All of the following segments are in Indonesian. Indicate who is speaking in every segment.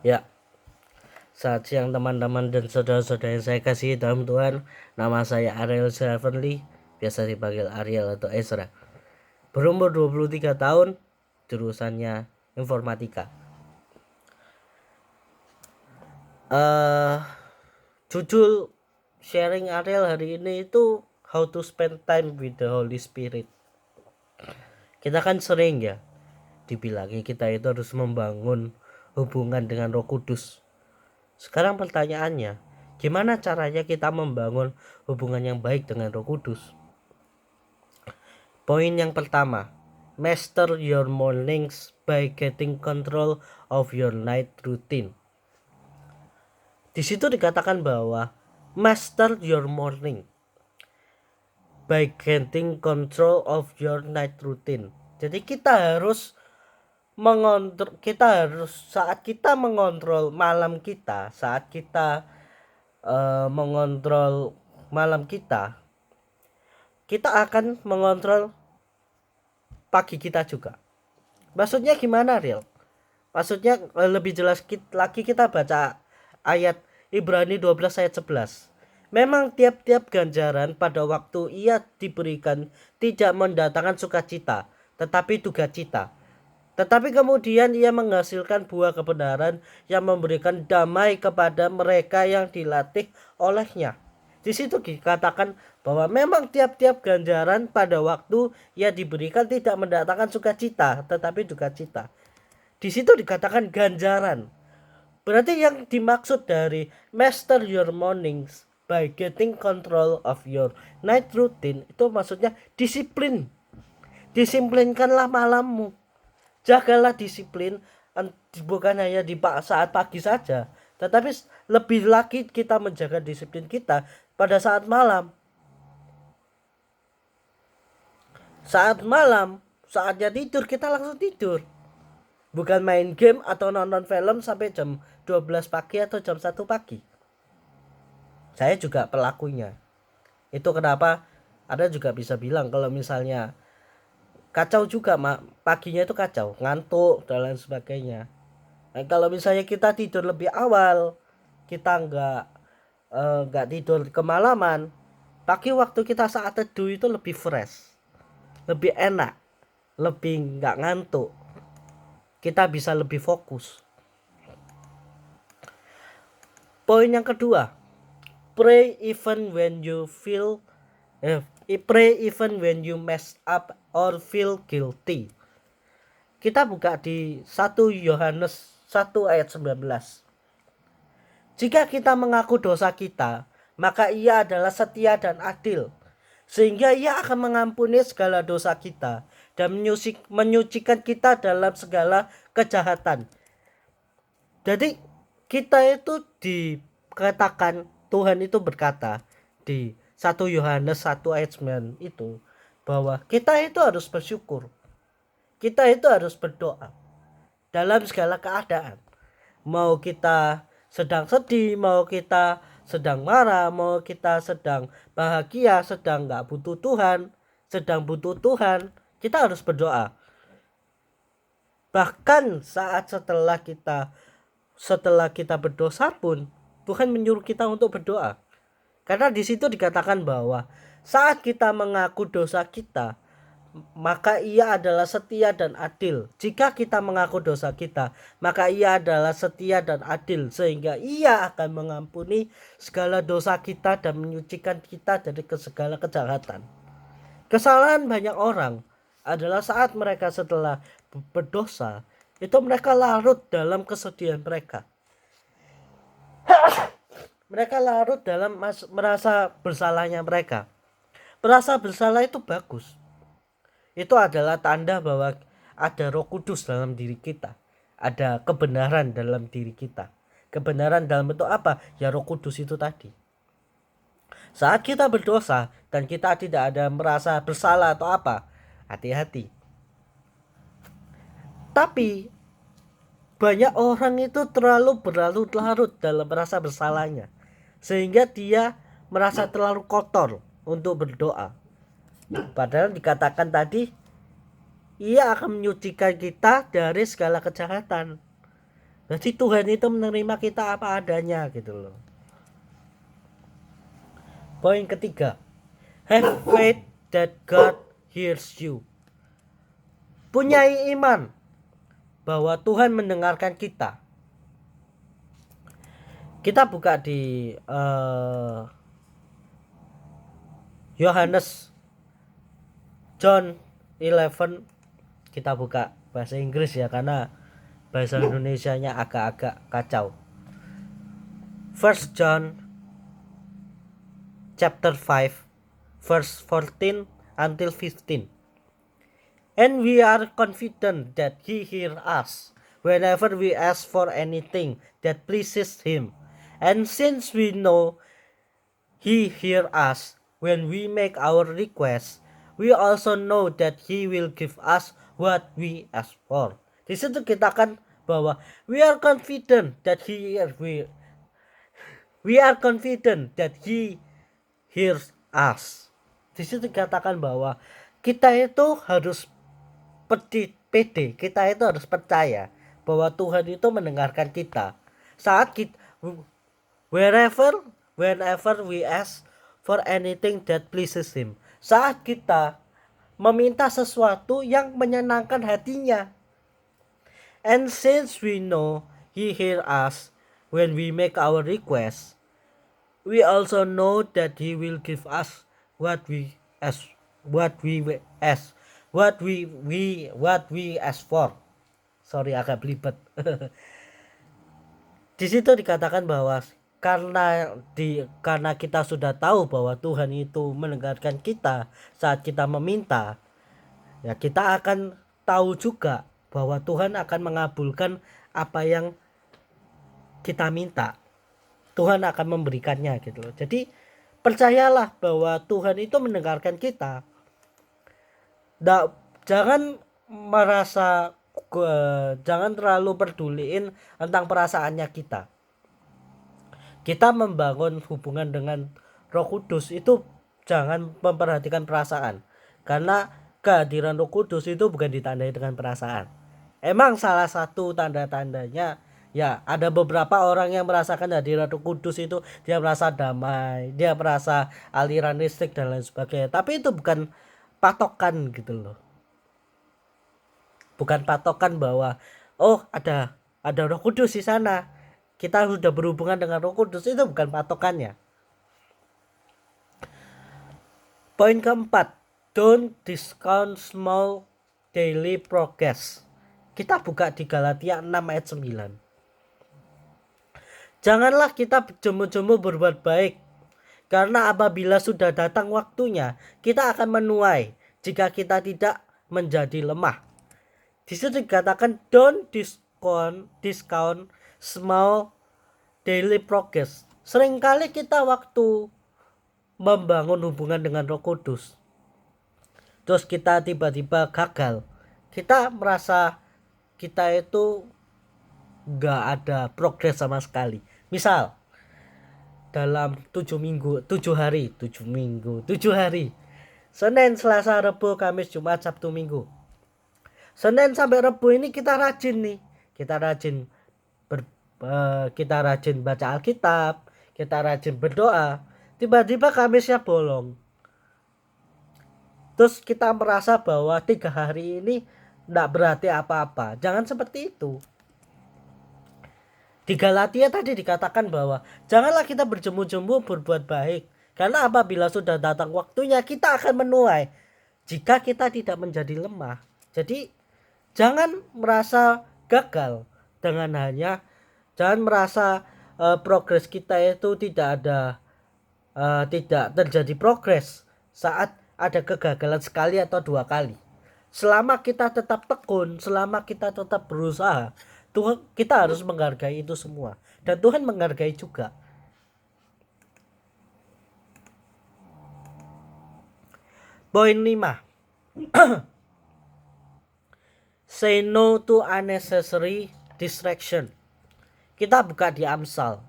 Speaker 1: Ya, selamat siang teman-teman dan saudara-saudara yang saya kasihi dalam Tuhan. Nama saya Ariel Heavenly, biasa dipanggil Ariel atau Ezra. Berumur 23 tahun, jurusannya informatika. Eh, Judul sharing Ariel hari ini itu How to Spend Time with the Holy Spirit. Kita kan sering ya dibilangnya kita itu harus membangun hubungan dengan Roh Kudus. Sekarang pertanyaannya, gimana caranya kita membangun hubungan yang baik dengan Roh Kudus? Poin yang pertama, master your mornings by getting control of your night routine. Di situ dikatakan bahwa master your morning by getting control of your night routine. Jadi kita harus saat kita mengontrol malam kita, saat kita mengontrol malam kita akan mengontrol pagi kita juga. Maksudnya gimana, Real? Maksudnya lebih jelas lagi kita baca ayat Ibrani 12 ayat 11. Memang tiap-tiap ganjaran pada waktu ia diberikan tidak mendatangkan sukacita, tetapi duka cita. Tetapi kemudian ia menghasilkan buah kebenaran yang memberikan damai kepada mereka yang dilatih olehnya. Di situ dikatakan bahwa memang tiap-tiap ganjaran pada waktu ia diberikan tidak mendatangkan sukacita, tetapi duka cita. Di situ dikatakan ganjaran. Berarti yang dimaksud dari master your mornings by getting control of your night routine itu maksudnya disiplin. Disiplinkanlah malammu. Jagalah disiplin, bukan hanya di saat pagi saja, tetapi lebih lagi kita menjaga disiplin kita pada saat malam. Saat malam, saatnya tidur, kita langsung tidur. Bukan main game atau nonton film sampai jam 12 pagi atau jam 1 pagi. Saya juga pelakunya. Itu kenapa ada juga bisa bilang kalau misalnya kacau juga, paginya itu kacau, ngantuk dan lain sebagainya. Nah, kalau misalnya kita tidur lebih awal, kita nggak tidur kemalaman, pagi waktu kita saat teduh itu lebih fresh, lebih enak, lebih nggak ngantuk, kita bisa lebih fokus. Poin yang kedua, pray even when you mess up or feel guilty. Kita buka di 1 Yohanes 1 ayat 19. Jika kita mengaku dosa kita, maka ia adalah setia dan adil, sehingga ia akan mengampuni segala dosa kita dan menyucikan kita dalam segala kejahatan. Jadi kita itu dikatakan, Tuhan itu berkata di 1 Yohanes 1 ayat 9 itu, bahwa kita itu harus bersyukur. Kita itu harus berdoa dalam segala keadaan. Mau kita sedang sedih, mau kita sedang marah, mau kita sedang bahagia, sedang gak butuh Tuhan, sedang butuh Tuhan, kita harus berdoa. Bahkan setelah kita berdosa pun, Tuhan menyuruh kita untuk berdoa. Karena di situ dikatakan bahwa saat kita mengaku dosa kita, maka ia adalah setia dan adil. Jika kita mengaku dosa kita, maka ia adalah setia dan adil, sehingga ia akan mengampuni segala dosa kita dan menyucikan kita dari segala kejahatan. Kesalahan banyak orang adalah saat mereka setelah berdosa, itu mereka larut dalam kesedihan mereka. Mereka larut dalam merasa bersalahnya mereka. Merasa bersalah itu bagus. Itu adalah tanda bahwa ada Roh Kudus dalam diri kita, ada kebenaran dalam diri kita. Kebenaran dalam bentuk apa? Ya Roh Kudus itu tadi. Saat kita berdosa dan kita tidak ada merasa bersalah atau apa, hati-hati. Tapi banyak orang itu terlalu berlarut-larut dalam merasa bersalahnya, sehingga dia merasa terlalu kotor untuk berdoa. Padahal dikatakan tadi, ia akan menyucikan kita dari segala kejahatan. Jadi Tuhan itu menerima kita apa adanya gitu loh. Poin ketiga, have faith that God hears you. Punyai iman bahwa Tuhan mendengarkan kita. Kita buka di Yohanes John 11, kita buka bahasa Inggris ya karena bahasa Indonesianya agak-agak kacau. First John chapter 5 verse 14 until 15. And we are confident that he hears us whenever we ask for anything that pleases him. And since we know he hears us when we make our requests, we also know that he will give us what we ask for. Di situ kita akan bahwa we are confident that we are confident that he hears us. Di situ dikatakan bahwa kita itu harus pede, kita itu harus percaya bahwa Tuhan itu mendengarkan kita saat kita whenever we ask for anything that pleases him. Saat kita meminta sesuatu yang menyenangkan hatinya. And since we know he hears us when we make our requests, we also know that he will give us what we ask for. Sorry, agak belibet. Di situ dikatakan bahwa karena kita sudah tahu bahwa Tuhan itu mendengarkan kita saat kita meminta, ya kita akan tahu juga bahwa Tuhan akan mengabulkan apa yang kita minta. Tuhan akan memberikannya gitu loh. Jadi percayalah bahwa Tuhan itu mendengarkan kita. Jangan merasa jangan terlalu peduliin tentang perasaannya kita. Kita membangun hubungan dengan Roh Kudus itu jangan memperhatikan perasaan, karena kehadiran Roh Kudus itu bukan ditandai dengan perasaan. Emang salah satu tanda-tandanya ya ada beberapa orang yang merasakan hadirat Roh Kudus itu dia merasa damai, dia merasa aliran listrik dan lain sebagainya. Tapi itu bukan patokan gitu loh. Bukan patokan bahwa oh ada Roh Kudus di sana, kita sudah berhubungan dengan Roh Kudus, itu bukan patokannya. Poin keempat, don't discount small daily progress. Kita buka di Galatia 6 ayat 9. Janganlah kita jemu-jemu berbuat baik, karena apabila sudah datang waktunya, kita akan menuai jika kita tidak menjadi lemah. Di situ dikatakan don't discount small daily progress. Seringkali kita waktu membangun hubungan dengan Roh Kudus, terus kita tiba-tiba gagal, kita merasa kita itu gak ada progres sama sekali. Misal dalam 7 hari Senin, Selasa, Rabu, Kamis, Jumat, Sabtu, Minggu. Senin sampai Rabu ini kita rajin nih, kita rajin baca Alkitab, kita rajin berdoa. Tiba-tiba Kamisnya bolong, terus kita merasa bahwa 3 hari ini tidak berarti apa-apa. Jangan seperti itu. Di Galatia tadi dikatakan bahwa janganlah kita berjemu-jemu berbuat baik, karena apabila sudah datang waktunya kita akan menuai jika kita tidak menjadi lemah. Jadi jangan merasa gagal dengan jangan merasa progres kita itu tidak terjadi progres saat ada kegagalan sekali atau 2 kali. Selama kita tetap tekun, selama kita tetap berusaha, kita harus menghargai itu semua, dan Tuhan menghargai juga. Poin 5. Say no to unnecessary distraction. Kita buka di Amsal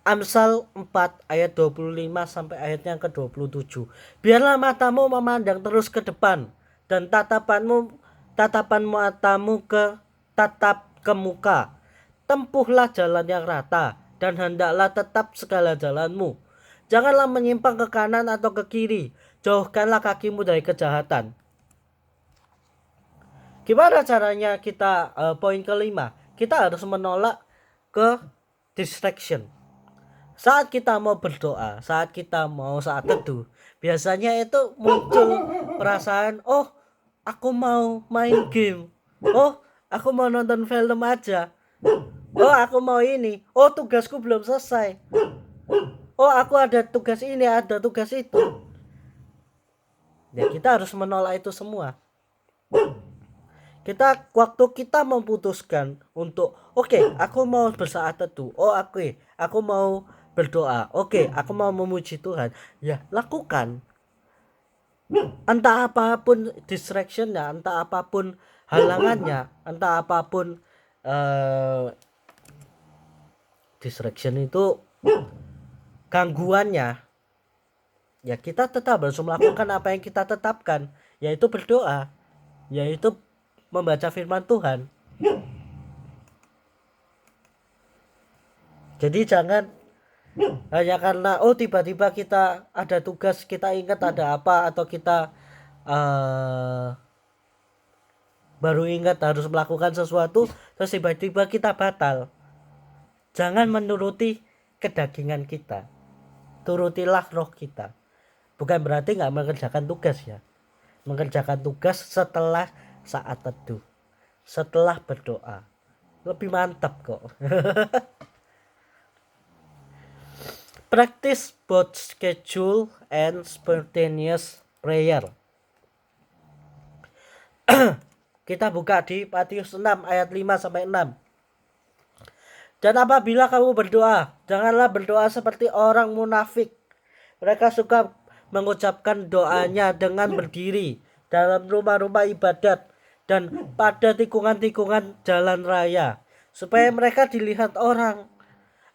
Speaker 1: 4 ayat 25 sampai ayatnya ke-27. Biarlah matamu memandang terus ke depan, dan tatapan matamu tatap berkemuka. Tempuhlah jalan yang rata, dan hendaklah tetap segala jalanmu. Janganlah menyimpang ke kanan atau ke kiri. Jauhkanlah kakimu dari kejahatan. Gimana caranya kita, poin kelima, kita harus menolak ke distraction. Saat kita mau berdoa, saat kita mau saat teduh, biasanya itu muncul perasaan, oh aku mau main game, oh aku mau nonton film aja, oh aku mau ini, oh tugasku belum selesai, oh aku ada tugas ini, ada tugas itu. Ya kita harus menolak itu semua. Waktu kita memutuskan untuk oke, aku mau bersaat teduh, aku mau berdoa, aku mau memuji Tuhan, ya lakukan. Entah apapun distractionnya, entah apapun halangannya, entah apapun distraction itu gangguannya, ya kita tetap harus melakukan apa yang kita tetapkan, yaitu berdoa, yaitu membaca firman Tuhan. Jadi jangan hanya karena tiba-tiba kita ada tugas, kita ingat ada apa, atau kita baru ingat harus melakukan sesuatu, terus tiba-tiba kita batal. Jangan menuruti kedagingan kita, turutilah roh kita. Bukan berarti nggak mengerjakan tugas ya, mengerjakan tugas setelah saat teduh, setelah berdoa, lebih mantap kok. Practice both schedule and spontaneous prayer. Kita buka di Matius 6 ayat 5-6. Dan apabila kamu berdoa, janganlah berdoa seperti orang munafik. Mereka suka mengucapkan doanya dengan berdiri dalam rumah-rumah ibadat dan pada tikungan-tikungan jalan raya, supaya mereka dilihat orang.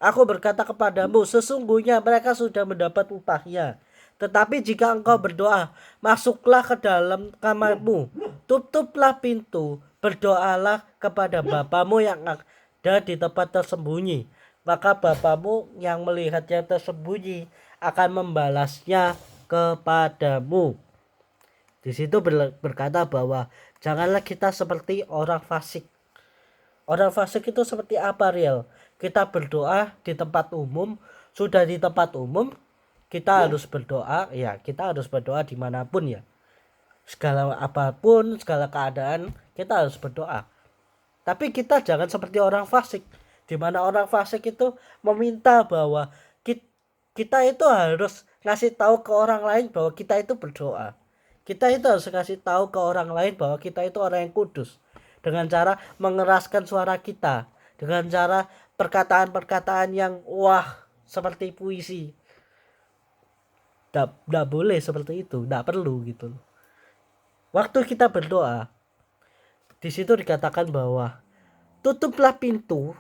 Speaker 1: Aku berkata kepadamu, sesungguhnya mereka sudah mendapat upahnya. Tetapi jika engkau berdoa, masuklah ke dalam kamarmu, tutuplah pintu, berdoalah kepada Bapamu yang ada di tempat tersembunyi. Maka Bapamu yang melihat yang tersembunyi akan membalasnya kepadamu. Di situ berkata bahwa janganlah kita seperti orang fasik. Orang fasik itu seperti apa, Riel? Kita berdoa di tempat umum, sudah di tempat umum kita harus berdoa, ya kita harus berdoa dimanapun ya. Segala apapun, segala keadaan kita harus berdoa. Tapi kita jangan seperti orang fasik, di mana orang fasik itu meminta bahwa kita itu harus ngasih tahu ke orang lain bahwa kita itu berdoa. Kita itu harus ngasih tahu ke orang lain bahwa kita itu orang yang kudus, dengan cara mengeraskan suara kita, dengan cara perkataan-perkataan yang seperti puisi. Tidak boleh seperti itu, tidak perlu gitu. Waktu kita berdoa, di situ dikatakan bahwa tutuplah pintu,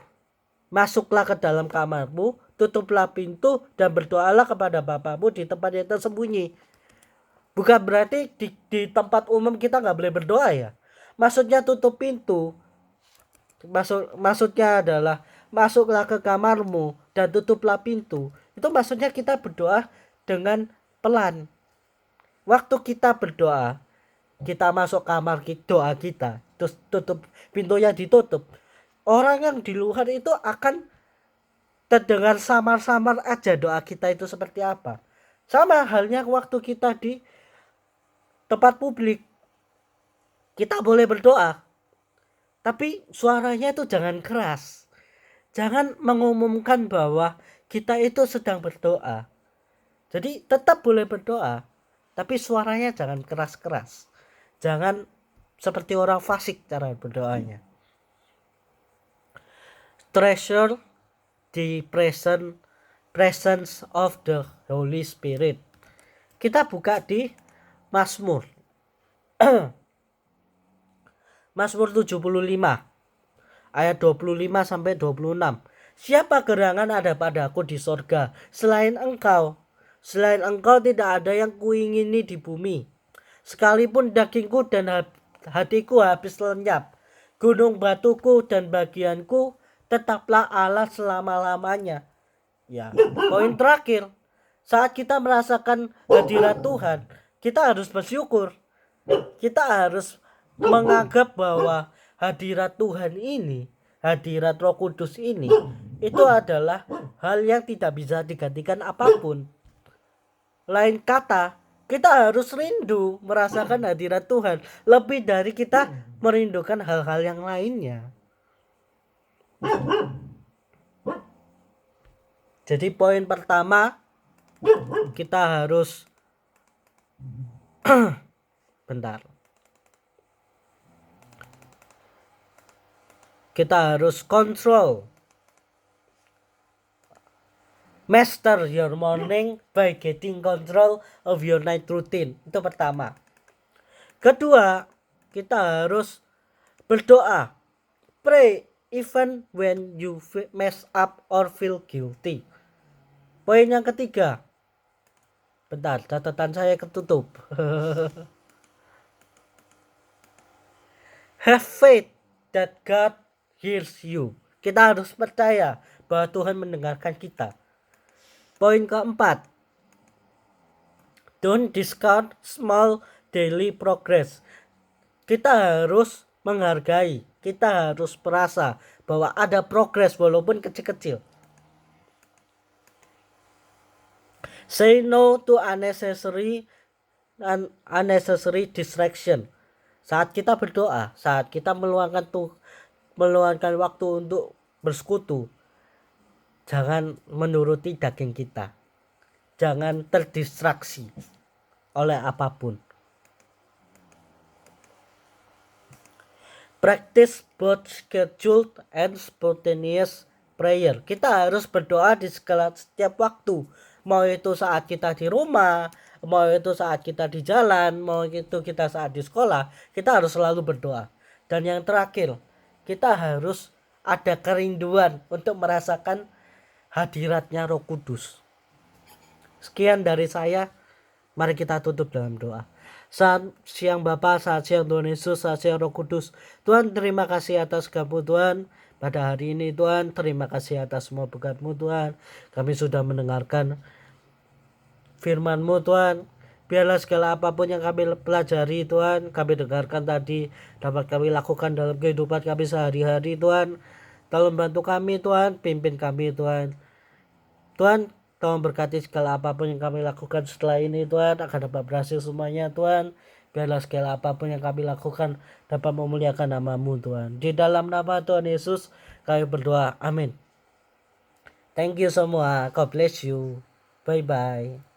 Speaker 1: masuklah ke dalam kamarmu, tutuplah pintu dan berdoalah kepada Bapamu di tempat yang tersembunyi. Bukan berarti di tempat umum kita nggak boleh berdoa ya. Maksudnya tutup pintu, maksudnya adalah masuklah ke kamarmu dan tutuplah pintu. Itu maksudnya kita berdoa dengan pelan. Waktu kita berdoa, kita masuk kamar doa kita, terus tutup pintunya, ditutup. Orang yang di luar itu akan terdengar samar-samar aja doa kita itu seperti apa. Sama halnya waktu kita di tempat publik, kita boleh berdoa, tapi suaranya itu jangan keras. Jangan mengumumkan bahwa kita itu sedang berdoa. Jadi tetap boleh berdoa, tapi suaranya jangan keras-keras. Jangan seperti orang fasik cara berdoanya. Treasure the presence of the Holy Spirit. Kita buka di Mazmur. Mazmur 75 ayat 25-26. Siapa gerangan ada padaku di sorga selain engkau? Selain engkau tidak ada yang kuingini di bumi. Sekalipun dagingku dan hatiku habis lenyap, gunung batuku dan bagianku, tetaplah Allah selama-lamanya. Ya, poin terakhir, saat kita merasakan hadirat Tuhan, kita harus bersyukur. Kita harus menganggap bahwa hadirat Tuhan ini, hadirat Roh Kudus ini, itu adalah hal yang tidak bisa digantikan apapun. Lain kata, kita harus rindu merasakan hadirat Tuhan lebih dari kita merindukan hal-hal yang lainnya. Jadi poin pertama, kita harus bentar. Kita harus kontrol. Master your morning by getting control of your night routine. Itu pertama. Kedua, kita harus berdoa. Pray even when you mess up or feel guilty. Poin yang ketiga. Bentar, catatan saya ketutup. Have faith that God hears you. Kita harus percaya bahwa Tuhan mendengarkan kita. Poin keempat. Don't discount small daily progress. Kita harus menghargai, kita harus merasa bahwa ada progres walaupun kecil-kecil. Say no to unnecessary distraction. Saat kita berdoa, saat kita meluangkan waktu untuk bersekutu, jangan menuruti daging kita. Jangan terdistraksi oleh apapun. Practice both scheduled and spontaneous prayer. Kita harus berdoa di setiap waktu. Mau itu saat kita di rumah, mau itu saat kita di jalan, mau itu kita saat di sekolah, kita harus selalu berdoa. Dan yang terakhir, kita harus ada kerinduan untuk merasakan hadiratnya Roh Kudus. Sekian dari saya, mari kita tutup dalam doa. Saat siang Bapa, saat siang Tuhan Yesus, saat siang Roh Kudus. Tuhan, terima kasih atas kamu Tuhan. Pada hari ini Tuhan, terima kasih atas semua berkat-Mu Tuhan. Kami sudah mendengarkan firman-Mu Tuhan. Biarlah segala apapun yang kami pelajari Tuhan, kami dengarkan tadi, dapat kami lakukan dalam kehidupan kami sehari-hari Tuhan. Tolong bantu kami Tuhan, pimpin kami Tuhan. Tuhan, tolong berkati segala apapun yang kami lakukan setelah ini Tuhan, akan dapat berhasil semuanya Tuhan. Biarlah segala apapun yang kami lakukan dapat memuliakan nama-Mu Tuhan. Di dalam nama Tuhan Yesus kami berdoa. Amin. Thank you semua. God bless you. Bye-bye.